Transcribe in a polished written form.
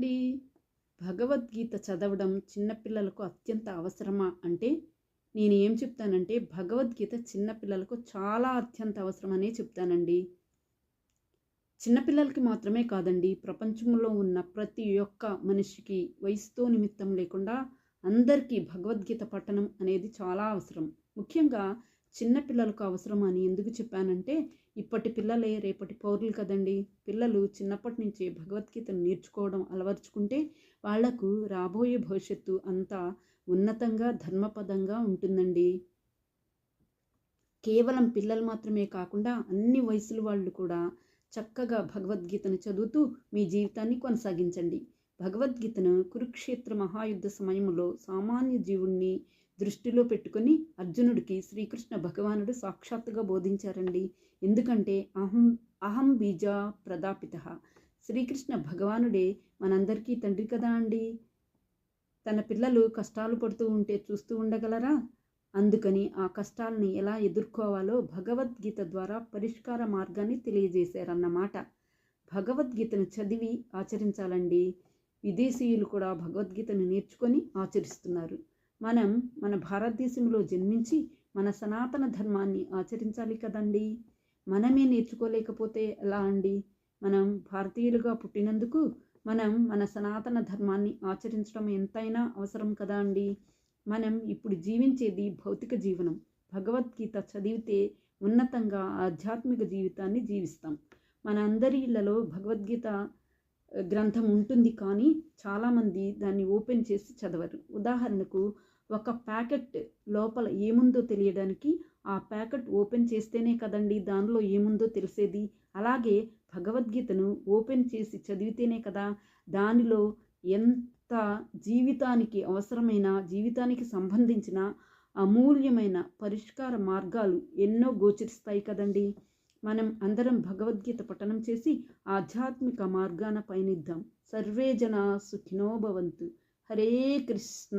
కదండి. భగవద్గీత చదవడం చిన్నపిల్లలకు అత్యంత అవసరమా అంటే, నేను ఏం చెప్తానంటే భగవద్గీత చిన్నపిల్లలకు చాలా అత్యంత అవసరమనే చెప్తానండి. చిన్నపిల్లలకి మాత్రమే కాదండి, ప్రపంచంలో ఉన్న ప్రతి ఒక్క మనిషికి వయసుతో నిమిత్తం లేకుండా అందరికీ భగవద్గీత పఠనం అనేది చాలా అవసరం. ముఖ్యంగా చిన్నపిల్లలకు అవసరం అని ఎందుకు చెప్పానంటే, ఇప్పటి పిల్లలే రేపటి పౌరులు కదండి. పిల్లలు చిన్నప్పటి నుంచే భగవద్గీతను నేర్చుకోవడం అలవర్చుకుంటే వాళ్లకు రాబోయే భవిష్యత్తు అంతా ఉన్నతంగా ధర్మపదంగా ఉంటుందండి. కేవలం పిల్లలు మాత్రమే కాకుండా అన్ని వయసుల వాళ్ళు కూడా చక్కగా భగవద్గీతను చదువుతూ మీ జీవితాన్ని కొనసాగించండి. భగవద్గీతను కురుక్షేత్ర మహాయుద్ధ సమయంలో సామాన్య జీవుణ్ణి దృష్టిలో పెట్టుకొని అర్జునుడికి శ్రీకృష్ణ భగవానుడు సాక్షాత్తుగా బోధించారండి. ఎందుకంటే అహం అహం బీజ ప్రదాపిత, శ్రీకృష్ణ భగవానుడే మనందరికీ తండ్రి కదా అండి. తన పిల్లలు కష్టాలు పడుతూ ఉంటే చూస్తూ ఉండగలరా? అందుకని ఆ కష్టాలని ఎలా ఎదుర్కోవాలో భగవద్గీత ద్వారా పరిష్కార మార్గాన్ని తెలియజేశారన్నమాట. భగవద్గీతను చదివి ఆచరించాలండి. విదేశీయులు కూడా భగవద్గీతను నేర్చుకొని ఆచరిస్తున్నారు. మనం మన భారతదేశంలో జన్మించి మన సనాతన ధర్మాన్ని ఆచరించాలి కదండి. మనమే నేర్చుకోలేకపోతే ఎలా అండి? మనం భారతీయులుగా పుట్టినందుకు మనం మన సనాతన ధర్మాన్ని ఆచరించడం ఎంతైనా అవసరం కదా అండి. మనం ఇప్పుడు జీవించేది భౌతిక జీవనం. భగవద్గీత చదివితే ఉన్నతంగా ఆధ్యాత్మిక జీవితాన్ని జీవిస్తాం. మన అందరి ఇళ్లలో భగవద్గీత గ్రంథం ఉంటుంది, కానీ చాలామంది దాన్ని ఓపెన్ చేసి చదవరు. ఉదాహరణకు, ఒక ప్యాకెట్ లోపల ఏముందో తెలియడానికి ఆ ప్యాకెట్ ఓపెన్ చేస్తేనే కదండి దానిలో ఏముందో తెలిసేది. అలాగే భగవద్గీతను ఓపెన్ చేసి చదివితేనే కదా దానిలో ఎంత జీవితానికి అవసరమైన, జీవితానికి సంబంధించిన అమూల్యమైన పరిష్కార మార్గాలు ఎన్నో గోచరిస్తాయి కదండి. మనం అందరం భగవద్గీత పఠనం చేసి ఆధ్యాత్మిక మార్గాన పయనిద్దాం. సర్వే జనా సుఖినో భవంతు. హరే కృష్ణ.